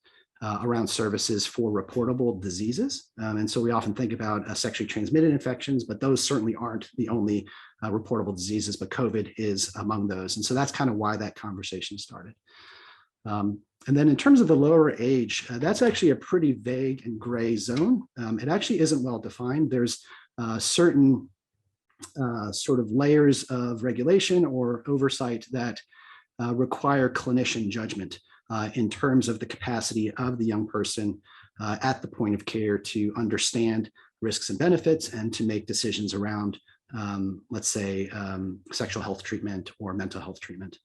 Speaker 2: around services for reportable diseases. And so we often think about sexually transmitted infections, but those certainly aren't the only reportable diseases, but COVID is among those. And so that's kind of why that conversation started. And then in terms of the lower age, that's actually a pretty vague and gray zone. It actually isn't well defined. There's certain sort of layers of regulation or oversight that require clinician judgment in terms of the capacity of the young person at the point of care to understand risks and benefits and to make decisions around, let's say, sexual health treatment or mental health treatment.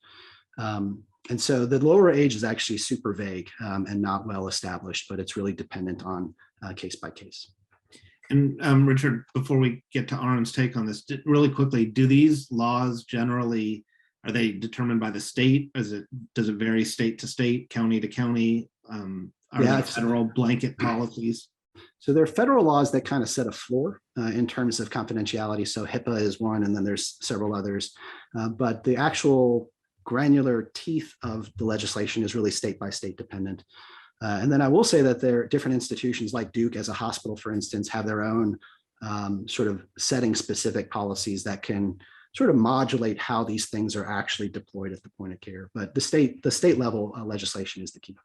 Speaker 2: And so the lower age is actually super vague and not well established, but it's really dependent on case by case.
Speaker 1: And Richard, before we get to Arin's take on this, really quickly, do these laws generally, are they determined by the state? Does it vary state to state, county to county? Are there federal blanket policies?
Speaker 2: So there are federal laws that kind of set a floor in terms of confidentiality. So HIPAA is one, and then there's several others. But the actual granular teeth of the legislation is really state by state dependent. And then I will say that there are different institutions like Duke as a hospital, for instance, have their own sort of setting specific policies that can sort of modulate how these things are actually deployed at the point of care. But the state level legislation is the key.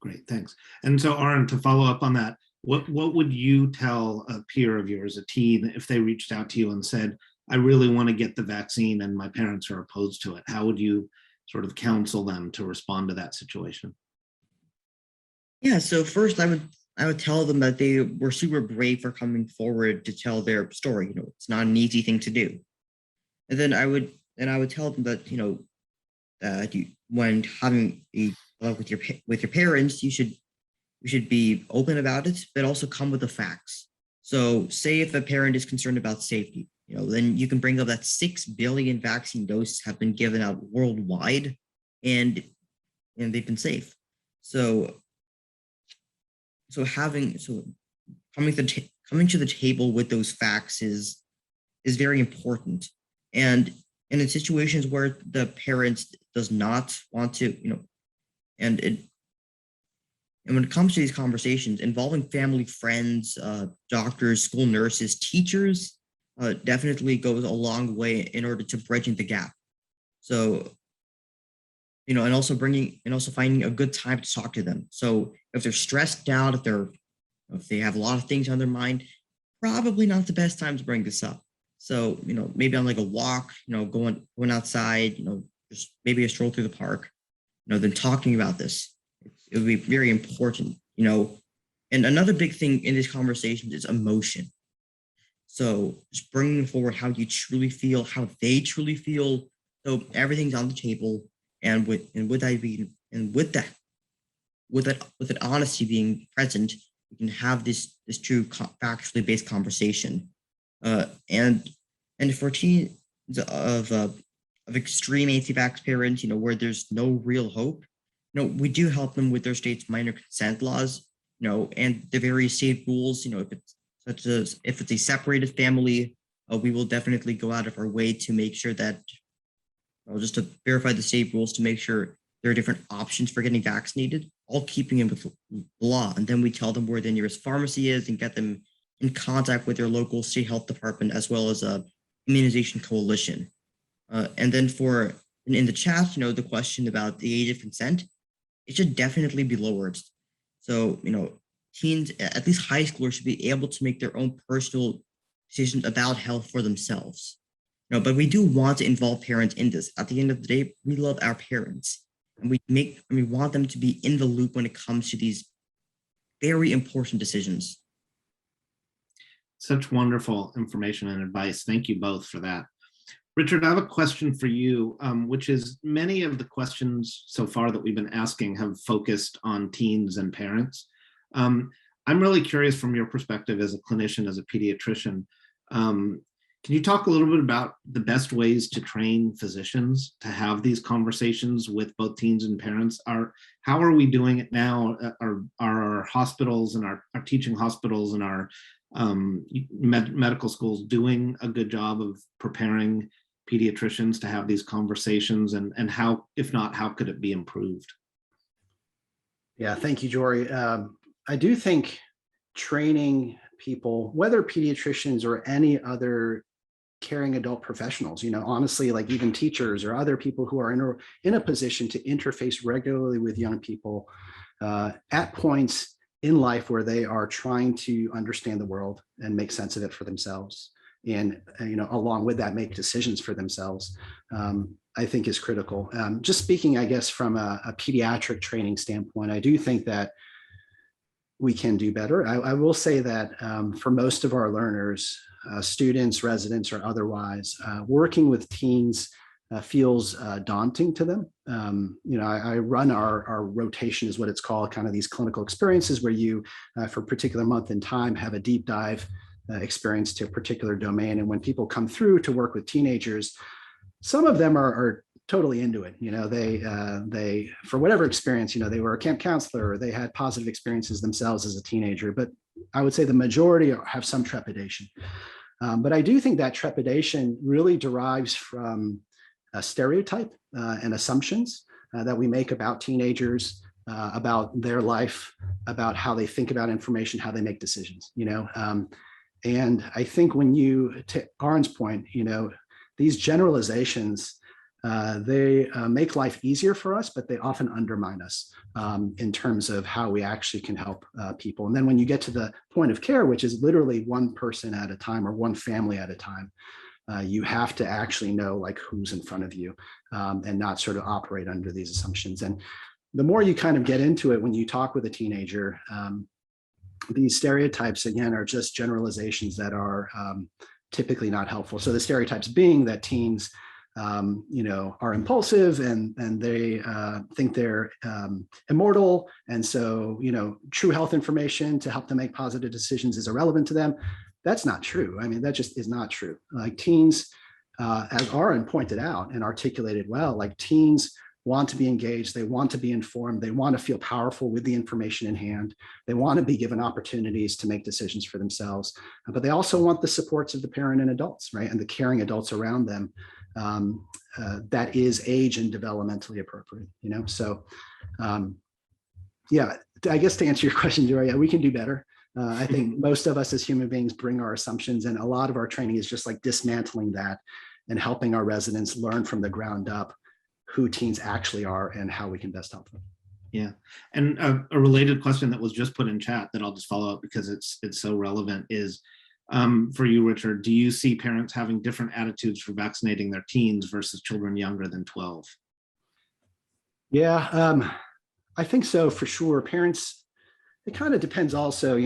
Speaker 1: Great, thanks. And so Arin, to follow up on that, what would you tell a peer of yours, a teen, if they reached out to you and said, I really want to get the vaccine and my parents are opposed to it? How would you sort of counsel them to respond to that situation?
Speaker 3: Yeah, so first I would tell them that they were super brave for coming forward to tell their story. You know, it's not an easy thing to do. And then I would tell them that, you know, when having a talk with your parents, you should be open about it, but also come with the facts. So say if a parent is concerned about safety, you know, then you can bring up that 6 billion vaccine doses have been given out worldwide, and they've been safe. So coming to the table with those facts is very important. And in situations where the parents does not want to, you know, and when it comes to these conversations involving family, friends, doctors, school nurses, teachers, definitely goes a long way in order to bridging the gap. So, you know, and also finding a good time to talk to them. So if they're stressed out, if they have a lot of things on their mind, probably not the best time to bring this up. So, you know, maybe on like a walk, you know, going outside, you know, just maybe a stroll through the park, you know, then talking about this. It would be very important, you know. And another big thing in these conversations is emotion. So just bringing forward how you truly feel, how they truly feel. So everything's on the table. And with that with that honesty being present, we can have this true factually based conversation. And for teens of extreme anti-vax parents, where there's no real hope, we do help them with their state's minor consent laws, and the various state rules. If it's a separated family, we will definitely go out of our way to make sure that, just to verify the state rules to make sure there are different options for getting vaccinated, all keeping in with the law. And then we tell them where the nearest pharmacy is and get them in contact with their local state health department, as well as a immunization coalition. And then in the chat, the question about the age of consent, it should definitely be lowered. So, teens, at least high schoolers, should be able to make their own personal decisions about health for themselves. But we do want to involve parents in this. At the end of the day, we love our parents, and we want them to be in the loop when it comes to these very important decisions.
Speaker 1: Such wonderful information and advice. Thank you both for that. Richard, I have a question for you, which is many of the questions so far that we've been asking have focused on teens and parents. I'm really curious from your perspective as a clinician, as a pediatrician, can you talk a little bit about the best ways to train physicians to have these conversations with both teens and parents? How are we doing it now? Are our hospitals and our teaching hospitals and our medical schools doing a good job of preparing pediatricians to have these conversations, and how, if not, how could it be improved?
Speaker 2: Yeah, thank you, Jory. I do think training people, whether pediatricians or any other caring adult professionals, honestly, like even teachers or other people who are in a position to interface regularly with young people at points in life where they are trying to understand the world and make sense of it for themselves. And, along with that, make decisions for themselves, I think is critical. Just speaking, I guess, from a pediatric training standpoint, I do think that we can do better. I will say that for most of our learners, students, residents, or otherwise, working with teens feels daunting to them. I run our rotation is what it's called, kind of these clinical experiences where you, for a particular month in time, have a deep dive experience to a particular domain. And when people come through to work with teenagers, some of them are totally into it. They for whatever experience, they were a camp counselor, or they had positive experiences themselves as a teenager. But I would say the majority have some trepidation. But I do think that trepidation really derives from a stereotype and assumptions that we make about teenagers, about their life, about how they think about information, how they make decisions, and I think when to Arin's point, these generalizations, they make life easier for us, but they often undermine us in terms of how we actually can help people. And then when you get to the point of care, which is literally one person at a time or one family at a time, you have to actually know like who's in front of you and not sort of operate under these assumptions. And the more you kind of get into it, when you talk with a teenager, these stereotypes, again, are just generalizations that are typically not helpful. So the stereotypes being that teens, are impulsive and they think they're immortal. And so, true health information to help them make positive decisions is irrelevant to them. That's not true. I mean, that just is not true. Like teens, as Arin pointed out and articulated well, like teens want to be engaged, they want to be informed, they want to feel powerful with the information in hand, they want to be given opportunities to make decisions for themselves, but they also want the supports of the parent and adults, right? And the caring adults around them that is age and developmentally appropriate, So yeah, I guess to answer your question, Jory, we can do better. I think most of us as human beings bring our assumptions, and a lot of our training is just like dismantling that and helping our residents learn from the ground up who teens actually are and how we can best help them.
Speaker 1: Yeah, and a related question that was just put in chat that I'll just follow up because it's so relevant is, for you, Richard, do you see parents having different attitudes for vaccinating their teens versus children younger than 12?
Speaker 2: Yeah, I think so, for sure. Parents, it kind of depends also,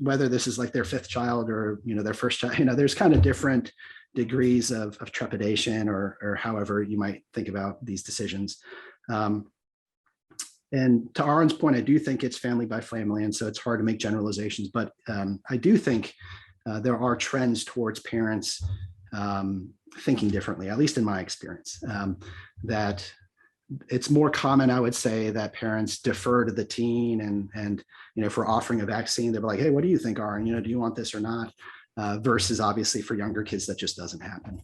Speaker 2: whether this is like their fifth child or, their first child, there's kind of different degrees of trepidation or however you might think about these decisions. And to Arin's point, I do think it's family by family, and so it's hard to make generalizations. But I do think there are trends towards parents thinking differently, at least in my experience. That it's more common, I would say, that parents defer to the teen, and if we're offering a vaccine, they're like, "Hey, what do you think, Arin? Do you want this or not?" Versus obviously for younger kids, that just doesn't happen.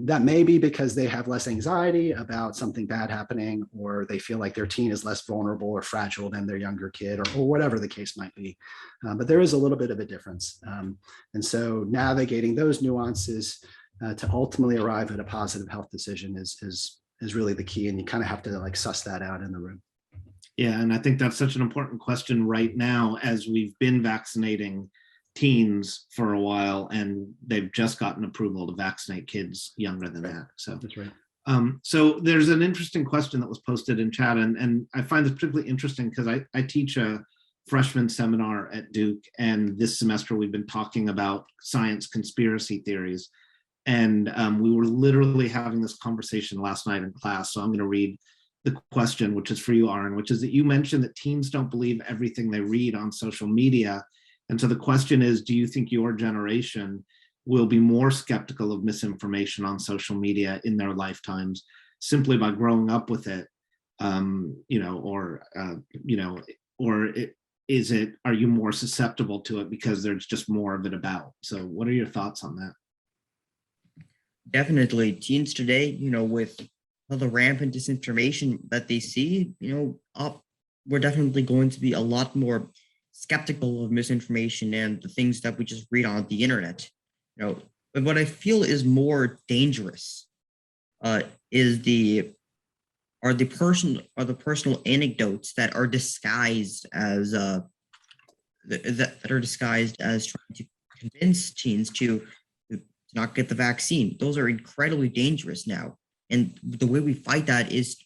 Speaker 2: That may be because they have less anxiety about something bad happening, or they feel like their teen is less vulnerable or fragile than their younger kid, or whatever the case might be. But there is a little bit of a difference. And so navigating those nuances to ultimately arrive at a positive health decision is really the key. And you kind of have to like suss that out in the room.
Speaker 1: Yeah, and I think that's such an important question right now, as we've been vaccinating teens for a while, and they've just gotten approval to vaccinate kids younger than that. So
Speaker 2: that's right.
Speaker 1: So there's an interesting question that was posted in chat, and I find this particularly interesting because I teach a freshman seminar at Duke, and this semester we've been talking about science conspiracy theories. And we were literally having this conversation last night in class. So I'm going to read the question, which is for you, Arin, which is that you mentioned that teens don't believe everything they read on social media. And so the question is, do you think your generation will be more skeptical of misinformation on social media in their lifetimes simply by growing up with it? Are you more susceptible to it because there's just more of it about? So what are your thoughts on that?
Speaker 3: Definitely. Teens today, with all the rampant disinformation that they see, we're definitely going to be a lot more skeptical of misinformation and the things that we just read on the internet. But what I feel is more dangerous is the personal anecdotes that are disguised as trying to convince teens to not get the vaccine. Those are incredibly dangerous now, and the way we fight that is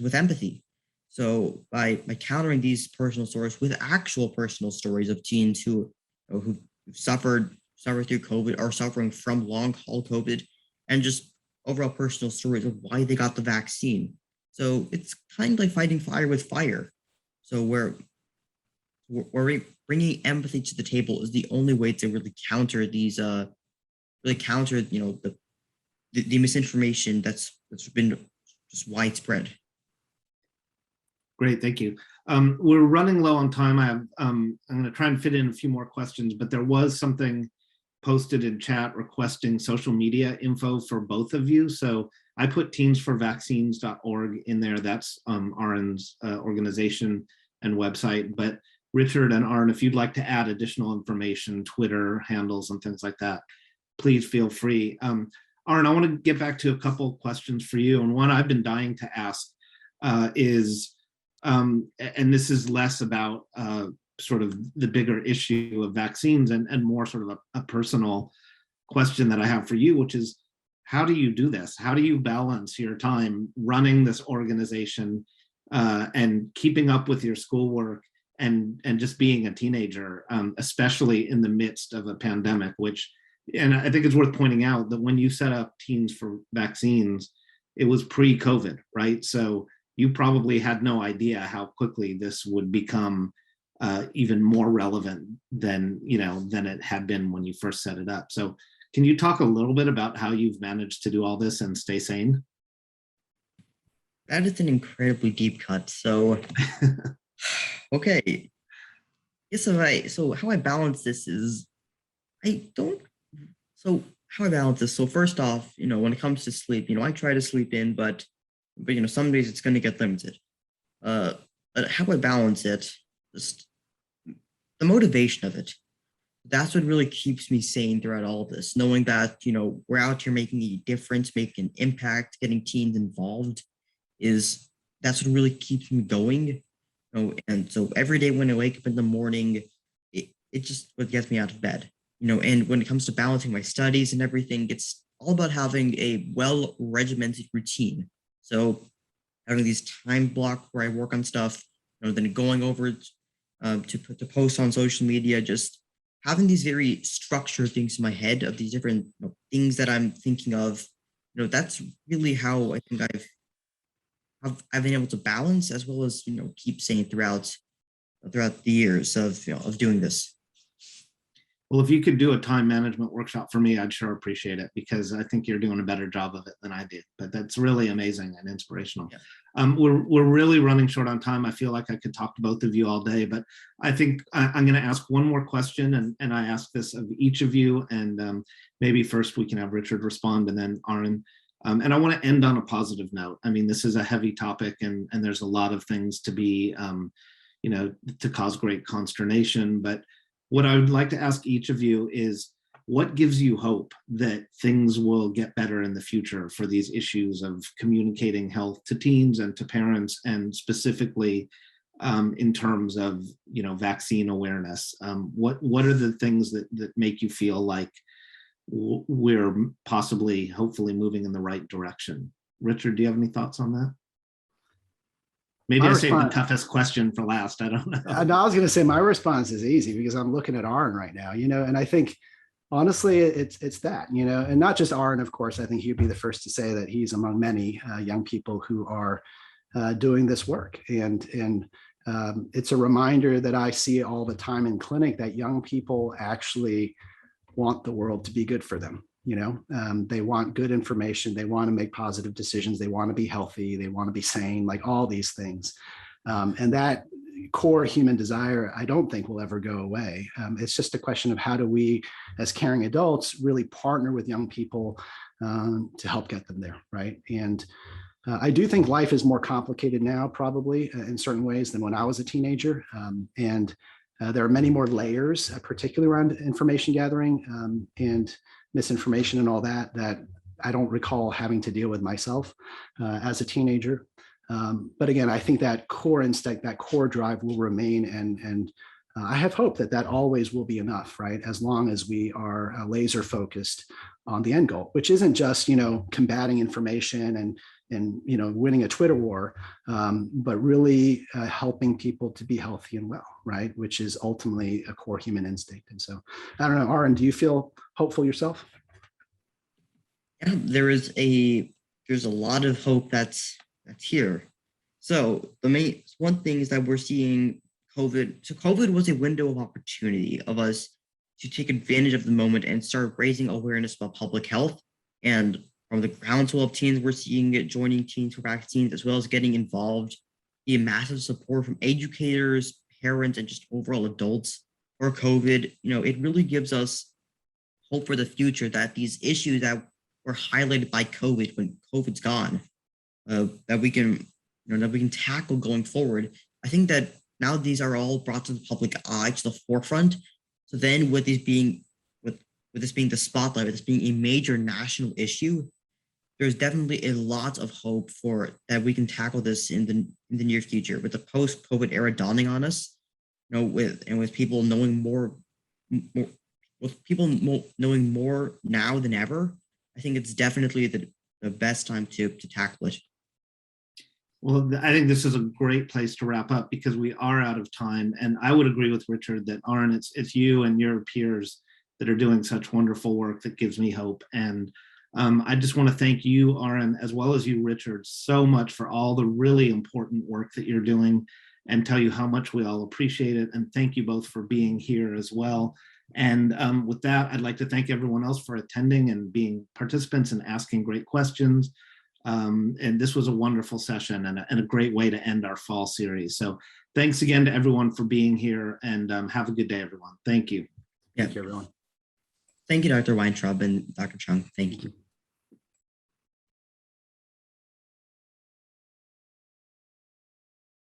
Speaker 3: with empathy. So by countering these personal stories with actual personal stories of teens who suffered through COVID or suffering from long haul COVID, and just overall personal stories of why they got the vaccine. So it's kind of like fighting fire with fire. So we're bringing empathy to the table is the only way to really counter these the misinformation that's been just widespread.
Speaker 1: Great, thank you. We're running low on time. I'm going to try and fit in a few more questions, but there was something posted in chat requesting social media info for both of you. So I put teensforvaccines.org in there. That's Arin's organization and website. But Richard and Arin, if you'd like to add additional information, Twitter handles and things like that, please feel free. Arin, I want to get back to a couple of questions for you. And one I've been dying to ask is, and this is less about sort of the bigger issue of vaccines and more sort of a personal question that I have for you, which is, how do you do this? How do you balance your time running this organization and keeping up with your schoolwork and just being a teenager, especially in the midst of a pandemic, and I think it's worth pointing out that when you set up Teens for Vaccines, it was pre-COVID, right? So you probably had no idea how quickly this would become even more relevant than it had been when you first set it up. So can you talk a little bit about how you've managed to do all this and stay sane?
Speaker 3: That is an incredibly deep cut. So, okay. Yes, so how I balance this is, So first off, when it comes to sleep, I try to sleep in, but some days it's going to get limited. But how I balance it, just the motivation of it, that's what really keeps me sane throughout all of this, knowing that, we're out here making a difference, making an impact, getting teens involved that's what really keeps me going. And so every day when I wake up in the morning, it just what gets me out of bed. And when it comes to balancing my studies and everything, it's all about having a well-regimented routine. So having these time blocks where I work on stuff, then going over to post on social media, just having these very structured things in my head of these different things that I'm thinking of. That's really how I think I've been able to balance as well as keep saying throughout the years of doing this.
Speaker 1: Well, if you could do a time management workshop for me, I'd sure appreciate it, because I think you're doing a better job of it than I did. But that's really amazing and inspirational.
Speaker 3: Yeah.
Speaker 1: We're really running short on time. I feel like I could talk to both of you all day, but I think I'm going to ask one more question, and I ask this of each of you, and maybe first we can have Richard respond, and then Arin. And I want to end on a positive note. I mean, this is a heavy topic, and there's a lot of things to be, to cause great consternation. But what I would like to ask each of you is, what gives you hope that things will get better in the future for these issues of communicating health to teens and to parents, and specifically in terms of vaccine awareness? What are the things that make you feel like we're possibly, hopefully, moving in the right direction? Richard, do you have any thoughts on that? Maybe I saved the toughest question for last. I don't know.
Speaker 2: I was going to say my response is easy, because I'm looking at Arin right now, and I think honestly it's that, and not just Arin, of course. I think he'd be the first to say that he's among many young people who are doing this work, and it's a reminder that I see all the time in clinic, that young people actually want the world to be good for them. They want good information. They want to make positive decisions. They want to be healthy. They want to be sane, like all these things. And that core human desire, I don't think will ever go away. It's just a question of how do we, as caring adults, really partner with young people to help get them there, right? And I do think life is more complicated now, probably in certain ways, than when I was a teenager. And there are many more layers, particularly around information gathering and misinformation and all that I don't recall having to deal with myself as a teenager. But again, I think that core instinct, that core drive will remain, and I have hope that always will be enough, right? As long as we are laser focused on the end goal, which isn't just combating information and winning a Twitter war, but really helping people to be healthy and well, right? Which is ultimately a core human instinct. And so, I don't know, Arin, do you feel hopeful yourself?
Speaker 3: Yeah, there's a lot of hope that's here. So the one thing is that we're seeing COVID. So COVID was a window of opportunity of us to take advantage of the moment and start raising awareness about public health. And from the groundswell of teens, we're seeing it joining teens for vaccines, as well as getting involved, the massive support from educators, parents, and just overall adults for COVID. It really gives us hope for the future that these issues that were highlighted by COVID, when COVID's gone, that we can tackle going forward. I think that now these are all brought to the public eye, to the forefront. So then, with this being the spotlight, with this being a major national issue, there's definitely a lot of hope for that we can tackle this in the near future, with the post-COVID era dawning on us. With people knowing more, knowing more now than ever. I think it's definitely the best time to tackle it.
Speaker 1: Well, I think this is a great place to wrap up, because we are out of time. And I would agree with Richard that, Arin, it's you and your peers that are doing such wonderful work that gives me hope. And I just want to thank you, Arin, as well as you, Richard, so much for all the really important work that you're doing, and tell you how much we all appreciate it. And thank you both for being here as well. And with that, I'd like to thank everyone else for attending and being participants and asking great questions. And this was a wonderful session and a great way to end our fall series. So thanks again to everyone for being here, and have a good day, everyone. Thank you.
Speaker 2: Thank you, everyone.
Speaker 3: Thank you, Dr. Weintraub and Dr. Chung. Thank you.